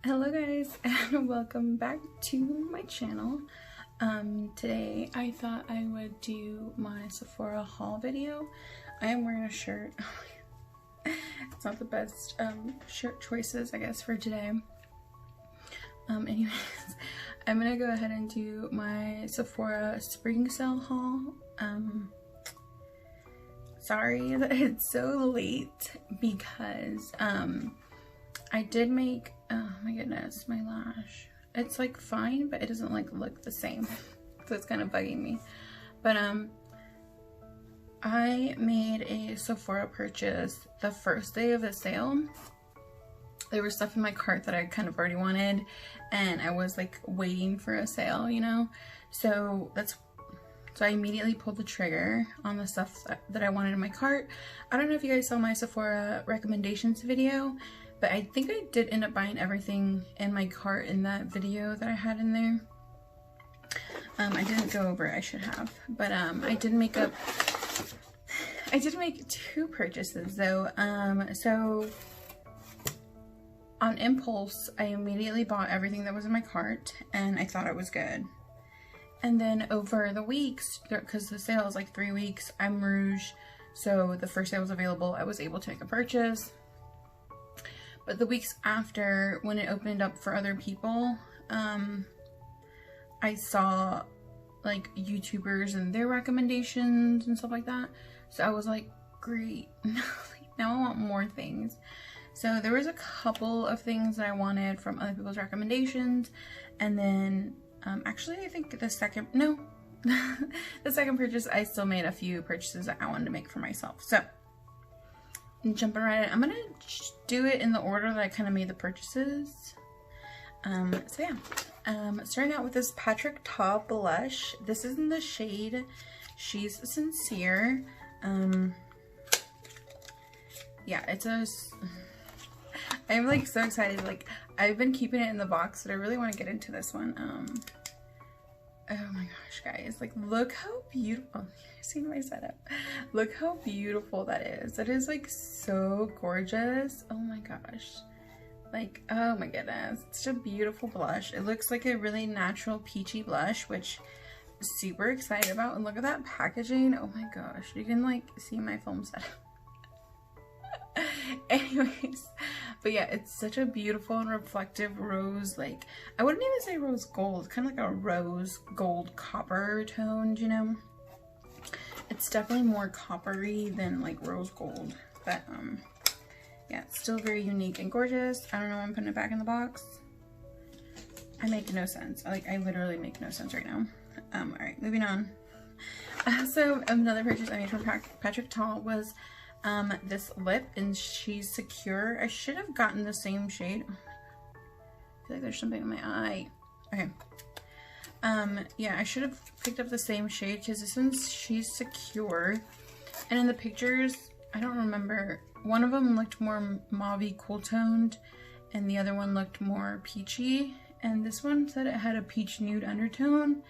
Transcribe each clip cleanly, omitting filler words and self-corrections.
Hello guys, and welcome back to my channel. Today I thought I would do my Sephora haul video. I am wearing a shirt. It's not the best shirt choices, I guess, for today. Anyways, I'm gonna go ahead and do my Sephora spring sale haul. Sorry that it's so late because I did make, oh my goodness, my lash. It's like fine, but it doesn't like look the same. So it's kind of bugging me. But I made a Sephora purchase the first day of the sale. There was stuff in my cart that I kind of already wanted, and I was like waiting for a sale, you know? So I immediately pulled the trigger on the stuff that I wanted in my cart. I don't know if you guys saw my Sephora recommendations video, but I think I did end up buying everything in my cart in that video that I had in there. I didn't go over it, I should have. But I did make two purchases though. So on impulse, I immediately bought everything that was in my cart and I thought it was good. And then over the weeks, because the sale is like 3 weeks, I'm Rouge, so the first day was available, I was able to make a purchase. But the weeks after, when it opened up for other people, I saw like YouTubers and their recommendations and stuff like that. So I was like, great, now I want more things. So there was a couple of things that I wanted from other people's recommendations. And then actually I think the second purchase, I still made a few purchases that I wanted to make for myself. So jumping right in, I'm gonna do it in the order that I kind of made the purchases. So yeah, starting out with this Patrick Ta blush. This is in the shade She's Sincere. Yeah, I'm like so excited. Like, I've been keeping it in the box, but I really want to get into this one. Oh my gosh, guys, like, look how beautiful. You've seen my setup. Look how beautiful that is. That is like so gorgeous. Oh my gosh. Like, oh my goodness, it's such a beautiful blush. It looks like a really natural peachy blush, which I'm super excited about. And look at that packaging. Oh my gosh, you can like see my foam setup. Anyways, but yeah, it's such a beautiful and reflective rose, like, I wouldn't even say rose gold, kind of like a rose gold copper toned, you know. It's definitely more coppery than like rose gold, but yeah, it's still very unique and gorgeous. I don't know why I'm putting it back in the box. I make no sense. I literally make no sense right now. All right, moving on. So another purchase I made from Patrick Ta was this lip in She's Secure. I should have gotten the same shade. Oh my god, I feel like there's something in my eye. Okay. Yeah, I should have picked up the same shade because this one's She's Secure. And in the pictures, I don't remember. One of them looked more mauvey cool toned and the other one looked more peachy. And this one said it had a peach nude undertone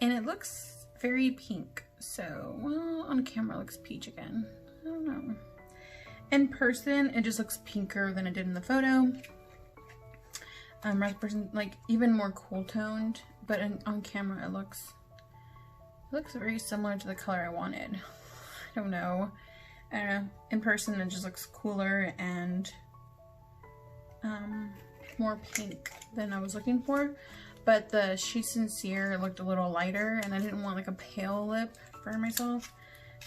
and it looks very pink. So, well, on camera it looks peach again. I don't know. In person, it just looks pinker than it did in the photo. Person, like, even more cool toned, but on camera it looks very similar to the color I wanted. I don't know. In person it just looks cooler and more pink than I was looking for. But the She's Sincere looked a little lighter, and I didn't want like a pale lip for myself.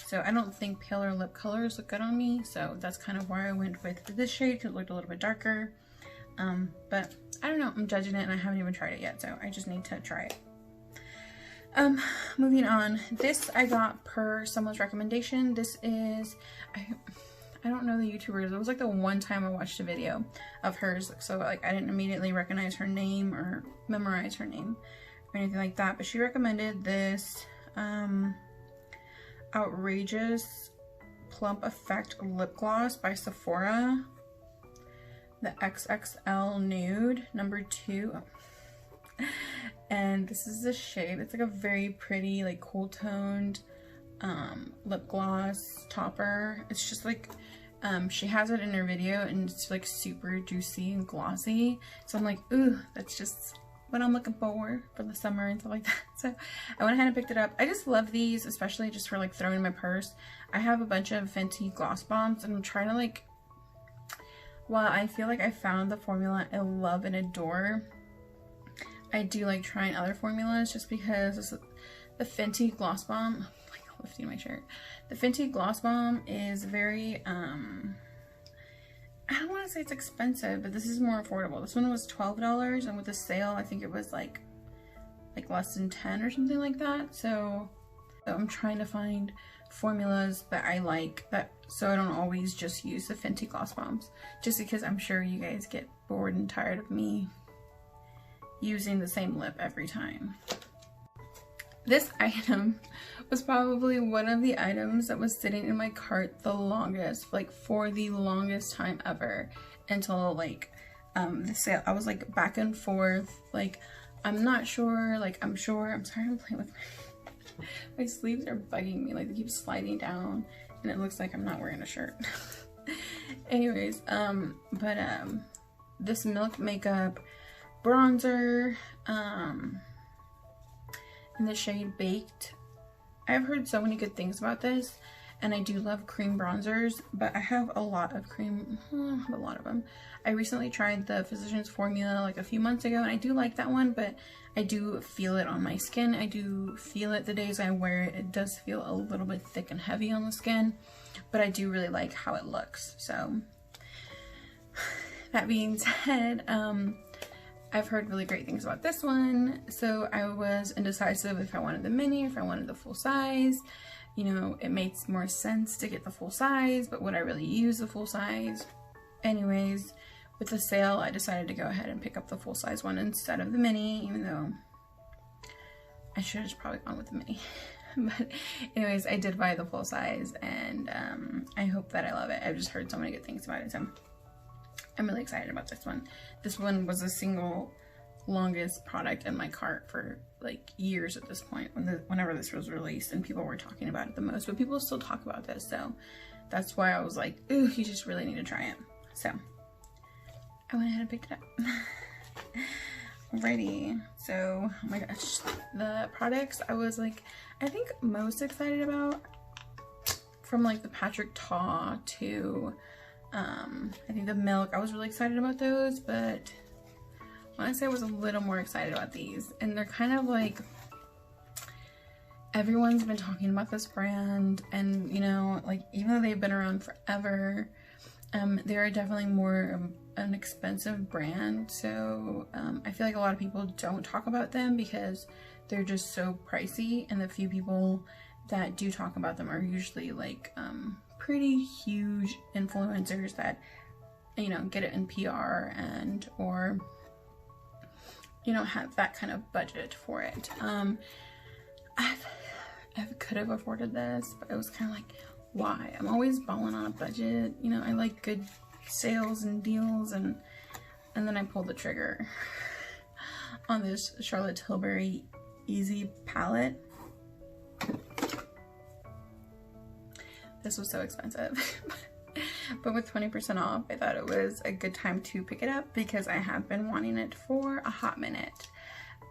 So I don't think paler lip colors look good on me, so that's kind of why I went with this shade, because it looked a little bit darker. But I don't know, I'm judging it and I haven't even tried it yet, so I just need to try it. Moving on, this I got per someone's recommendation. This is, I don't know the YouTubers. It was like the one time I watched a video of hers, so like I didn't immediately recognize her name or memorize her name or anything like that, but she recommended this Outrageous Plump Effect Lip Gloss by Sephora, the XXL Nude #2, and this is the shade. It's like a very pretty, like, cool toned lip gloss topper. It's just like She has it in her video and it's like super juicy and glossy. So I'm like, ooh, that's just what I'm looking for the summer and stuff like that. So I went ahead and picked it up. I just love these, especially just for like throwing in my purse. I have a bunch of Fenty gloss bombs and I'm trying to like, while I feel like I found the formula I love and adore, I do like trying other formulas just because the Fenty gloss bomb, I'm like lifting my shirt. The Fenty gloss bomb is very, I don't want to say it's expensive, but this is more affordable. This one was $12 and with the sale, I think it was like less than 10 or something like that. So I'm trying to find formulas that I like, so I don't always just use the Fenty gloss bombs, just because I'm sure you guys get bored and tired of me using the same lip every time. This item was probably one of the items that was sitting in my cart the longest, like for the longest time ever, until like the sale. I was like back and forth, like I'm not sure, like I'm sure. I'm sorry, I'm playing with my sleeves are bugging me, like they keep sliding down and it looks like I'm not wearing a shirt. Anyways, this Milk Makeup bronzer in the shade Baked. I've heard so many good things about this, and I do love cream bronzers, but I have a lot of cream, I have a lot of them. I recently tried the Physicians Formula like a few months ago, and I do like that one, but I do feel it on my skin. I do feel it the days I wear it. It does feel a little bit thick and heavy on the skin, but I do really like how it looks. So that being said, I've heard really great things about this one, so I was indecisive if I wanted the mini or if I wanted the full size. You know, it makes more sense to get the full size, but would I really use the full size? Anyways, with the sale, I decided to go ahead and pick up the full size one instead of the mini, even though I should have probably gone with the mini. But anyways, I did buy the full size, and I hope that I love it. I've just heard so many good things about it, so I'm really excited about this one. This one was the single longest product in my cart for like years at this point, whenever this was released, and people were talking about it the most, but people still talk about this, so that's why I was like, ooh, you just really need to try it. So I went ahead and picked it up. Alrighty, so oh my gosh, the products I was like, I think most excited about, from like the Patrick Ta to I think the Milk, I was really excited about those, but honestly I was a little more excited about these, and they're kind of like, everyone's been talking about this brand, and you know, like even though they've been around forever, they are definitely more an expensive brand, so I feel like a lot of people don't talk about them because they're just so pricey, and the few people that do talk about them are usually like pretty huge influencers that, you know, get it in PR and or, you know, have that kind of budget for it. I could have afforded this, but it was kind of like, why? I'm always balling on a budget, you know. I like good sales and deals, and then I pulled the trigger on this Charlotte Tilbury Easy palette. This was so expensive, but with 20% off, I thought it was a good time to pick it up because I have been wanting it for a hot minute.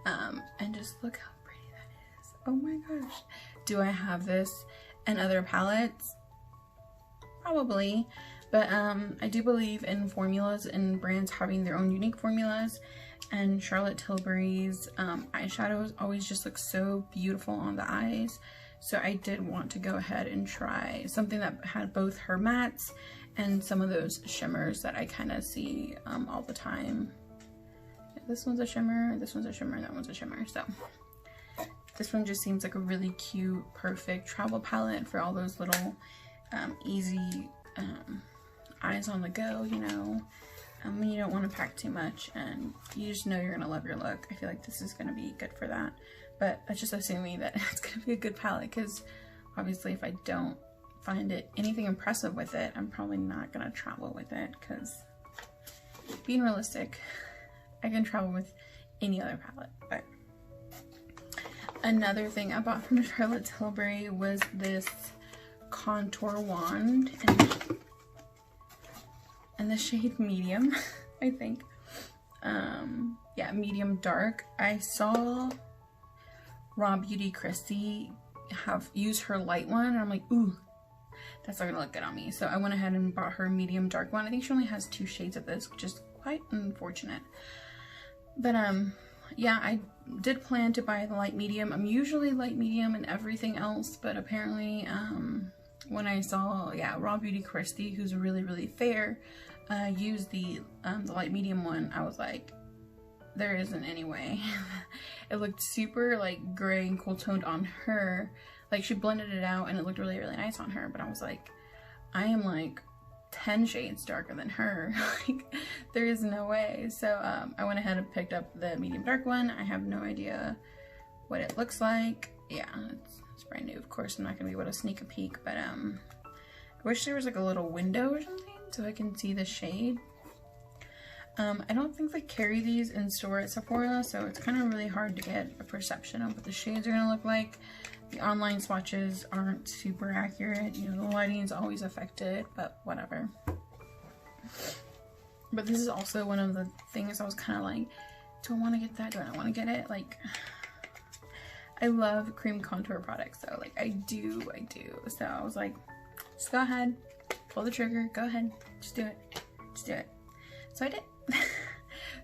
And just look how pretty that is. Oh my gosh. Do I have this in other palettes? Probably, but I do believe in formulas and brands having their own unique formulas, and Charlotte Tilbury's eyeshadows always just look so beautiful on the eyes. So I did want to go ahead and try something that had both her mattes and some of those shimmers that I kind of see all the time. This one's a shimmer, this one's a shimmer, and that one's a shimmer. So this one just seems like a really cute, perfect travel palette for all those little easy eyes on the go, you know, when you don't want to pack too much and you just know you're gonna love your look. I feel like this is gonna be good for that. But that's just assuming that it's going to be a good palette, because obviously if I don't find anything impressive with it, I'm probably not going to travel with it, because being realistic, I can travel with any other palette. But another thing I bought from Charlotte Tilbury was this contour wand, and in the shade medium, I think. Yeah, medium dark. I saw Raw Beauty Christy use her light one, and I'm like, ooh, that's not gonna look good on me. So I went ahead and bought her medium dark one. I think she only has 2 shades of this, which is quite unfortunate. But yeah, I did plan to buy the light medium. I'm usually light medium and everything else, but apparently when I saw, yeah, Raw Beauty Christy, who's really, really fair, use the light medium one, I was like, there isn't any way. It looked super like gray and cool toned on her. Like she blended it out and it looked really, really nice on her, but I was like, I am like 10 shades darker than her. Like there is no way. So I went ahead and picked up the medium dark one. I have no idea what it looks like. Yeah, it's brand new. Of course I'm not gonna be able to sneak a peek, but I wish there was like a little window or something so I can see the shade. I don't think they carry these in store at Sephora, so it's kind of really hard to get a perception of what the shades are gonna look like. The online swatches aren't super accurate, you know, the lighting is always affected, but whatever. But this is also one of the things I was kind of like, do I want to get that? Do I not want to get it? Like, I love cream contour products, so like I do. So I was like, just go ahead, pull the trigger, go ahead, just do it. So I did.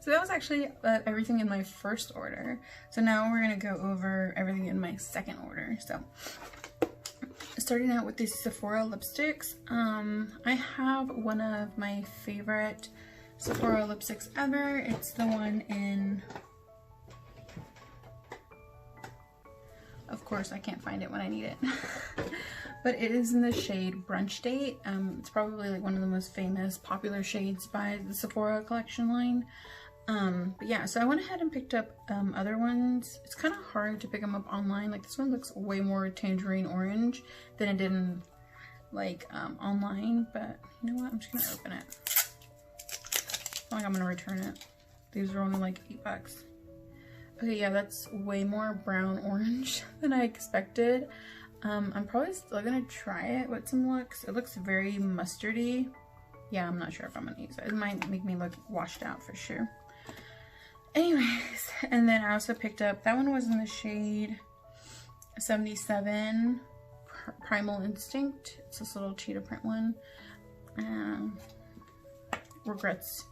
So that was actually everything in my first order. So now we're gonna go over everything in my second order. So starting out with these Sephora lipsticks, I have one of my favorite Sephora lipsticks ever. It's the one in, of course I can't find it when I need it, but it is in the shade Brunch Date. It's probably like one of the most famous popular shades by the Sephora collection line. But yeah, so I went ahead and picked up other ones. It's kind of hard to pick them up online. Like this one looks way more tangerine orange than it did in like online, but you know what, I'm just gonna open it. I feel like I'm gonna return it. These are only like $8. Okay, yeah, that's way more brown orange than I expected. I'm probably still gonna try it with some looks. It looks very mustardy. Yeah, I'm not sure if I'm gonna use it. It might make me look washed out for sure. Anyways, and then I also picked up, that one was in the shade 77, Primal Instinct. It's this little cheetah print one. Regrets.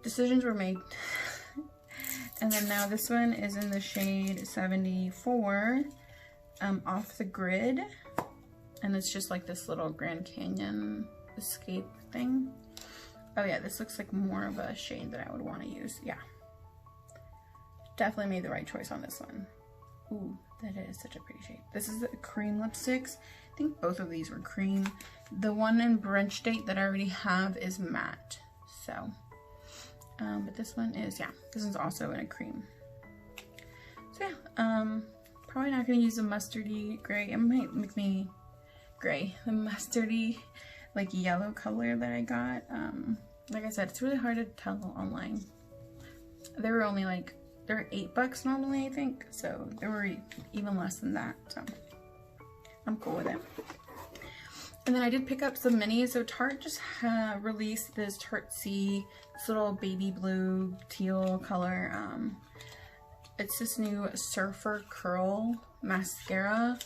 Decisions were made. And then now this one is in the shade 74, Off the Grid. And it's just like this little Grand Canyon escape thing. Oh yeah, this looks like more of a shade that I would want to use. Yeah. Definitely made the right choice on this one. Ooh, that is such a pretty shade. This is the cream lipsticks. I think both of these were cream. The one in Brunch Date that I already have is matte. So, but this one is, yeah, this one's also in a cream. So yeah, probably not gonna use the mustardy gray. It might make me gray. The mustardy, like yellow color that I got. Like I said, it's really hard to tell online. They were only like, they're $8 normally, I think, so they were even less than that, so I'm cool with it. And then I did pick up some minis. So Tarte just released this Tarte C, this little baby blue teal color. It's this new Surfer Curl mascara,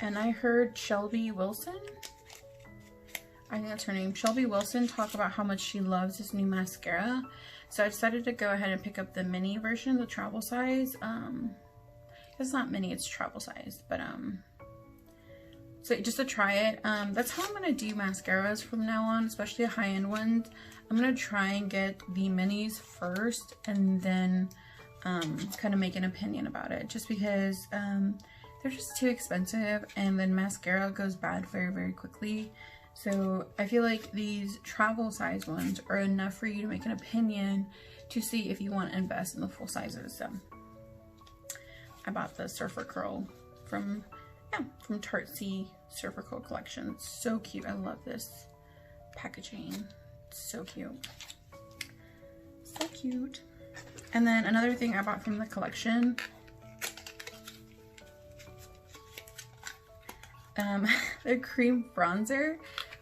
and I heard Shelby Wilson, I think that's her name, Shelby Wilson, talk about how much she loves this new mascara. So I decided to go ahead and pick up the mini version, the travel size. It's not mini, it's travel size, but so just to try it. That's how I'm gonna do mascaras from now on, especially the high-end ones. I'm gonna try and get the minis first and then kind of make an opinion about it, just because they're just too expensive, and then mascara goes bad very, very quickly. So I feel like these travel size ones are enough for you to make an opinion to see if you want to invest in the full sizes. So I bought the Surfer Curl from Tarte C Surfer Curl collection. It's so cute. I love this packaging. It's so cute. So cute. And then another thing I bought from the collection, the cream bronzer.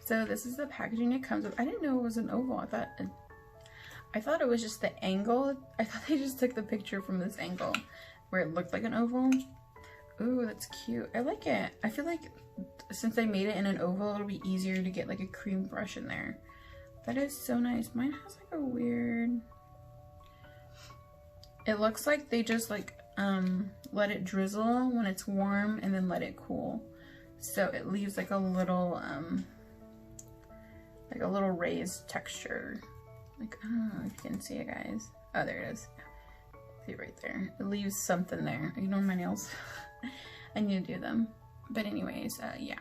So this is the packaging it comes with. I didn't know it was an oval. I thought it was just the angle. I thought they just took the picture from this angle where it looked like an oval. Ooh, that's cute. I like it. I feel like since they made it in an oval, it'll be easier to get like a cream brush in there. That is so nice. Mine has like a weird... It looks like they just like let it drizzle when it's warm and then let it cool. So it leaves like a little raised texture. Like, I don't know if you can see it, guys. Oh, there it is. See it right there. It leaves something there. Ignore my nails. I need to do them. But anyways, yeah.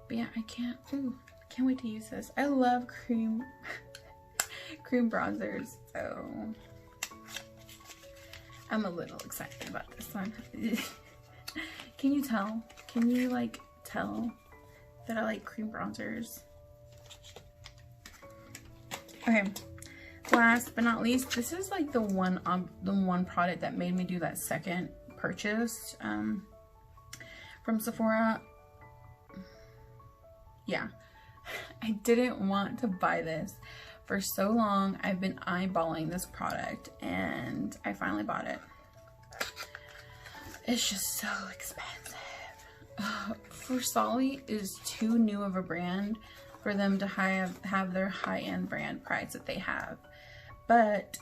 But yeah, I can't wait to use this. I love cream bronzers, so I'm a little excited about this one. Can you tell? Can you like tell that I like cream bronzers? Okay, last but not least, this is like the one product that made me do that second purchase from Sephora. Yeah, I didn't want to buy this for so long. I've been eyeballing this product and I finally bought it. It's just so expensive. For Solly is too new of a brand for them to have their high-end brand price that they have. But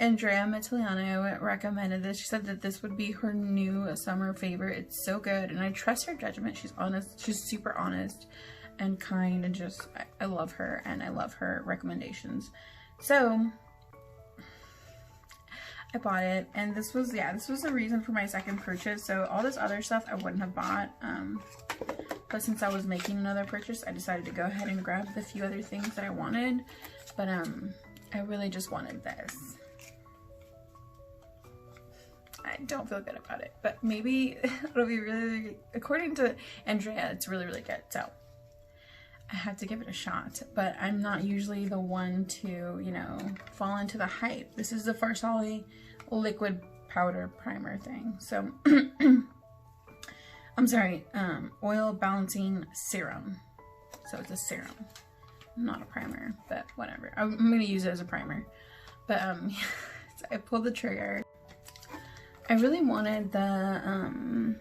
Andrea Mattiliano recommended this. She said that this would be her new summer favorite. It's so good and I trust her judgment. She's honest. She's super honest and kind, and just I love her and I love her recommendations. So I bought it, and this was the reason for my second purchase. So all this other stuff I wouldn't have bought, but since I was making another purchase, I decided to go ahead and grab the few other things that I wanted. But I really just wanted this. I don't feel good about it, but maybe it'll be really, according to Andrea, it's really, really good. So I had to give it a shot, but I'm not usually the one to, you know, fall into the hype. This is the Farsali liquid powder primer thing. So, I'm sorry, oil balancing serum. So it's a serum, not a primer, but whatever. I'm gonna use it as a primer. But so I pulled the trigger. I really wanted the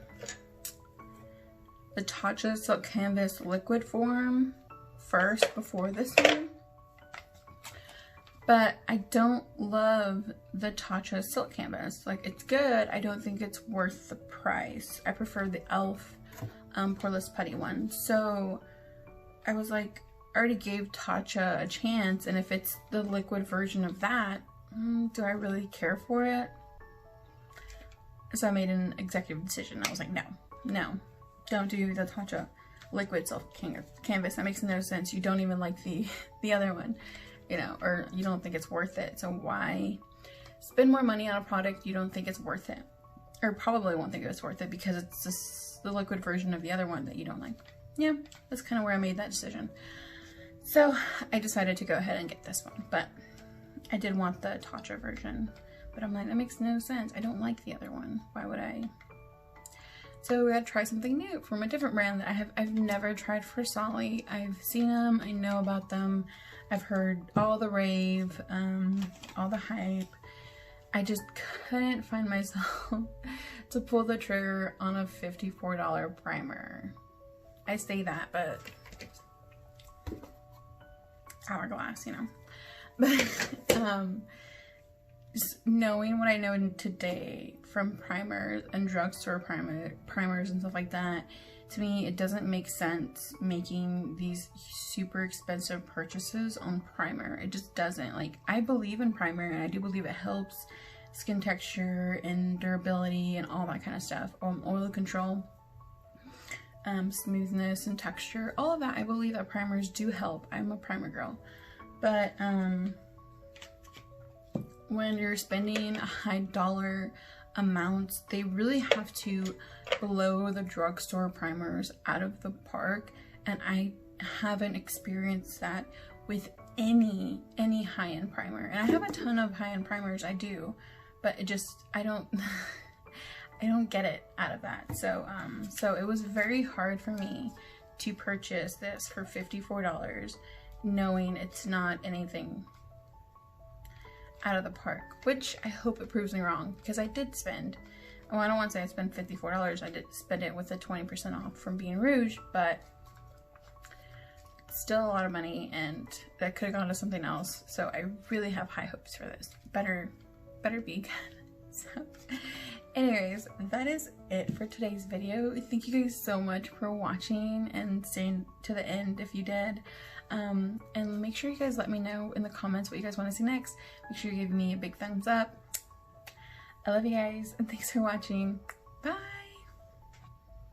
Tatcha Silk Canvas liquid form first before this one, but I don't love the Tatcha Silk Canvas. Like, it's good, I don't think it's worth the price. I prefer the e.l.f. Poreless Putty one. So I was like, I already gave Tatcha a chance, and if it's the liquid version of that, do I really care for it? So I made an executive decision. I was like, no, don't do the Tatcha liquid silk canvas. That makes no sense. You don't even like the other one, you know, or you don't think it's worth it. So why spend more money on a product you don't think it's worth it, or probably won't think it's worth it because it's just the liquid version of the other one that you don't like. Yeah, that's kind of where I made that decision. So I decided to go ahead and get this one, but I did want the Tatcha version. But I'm like, that makes no sense. I don't like the other one. Why would I? So we had to try something new from a different brand that I've never tried for Solly. I've seen them, I know about them, I've heard all the rave, all the hype. I just couldn't find myself to pull the trigger on a $54 primer. I say that, but hourglass, you know. But just knowing what I know today from primers and drugstore primers and stuff like that, to me it doesn't make sense making these super expensive purchases on primer. It just doesn't. Like, I believe in primer and I do believe it helps skin texture and durability and all that kind of stuff. Oil control, smoothness and texture, all of that. I believe that primers do help. I'm a primer girl. But when you're spending high dollar amounts, they really have to blow the drugstore primers out of the park, and I haven't experienced that with any high-end primer. And I have a ton of high-end primers, I do, but it just, I don't I don't get it out of that. So so it was very hard for me to purchase this for $54, knowing it's not anything out of the park, which I hope it proves me wrong, because I did spend, well, I don't want to say I spent $54, I did spend it with the 20% off from Being Rouge, but still a lot of money, and that could have gone to something else. So I really have high hopes for this. Better be good. So anyways, that is it for today's video. Thank you guys so much for watching and staying to the end if you did. And make sure you guys let me know in the comments what you guys want to see next. Make sure you give me a big thumbs up. I love you guys, and thanks for watching. Bye!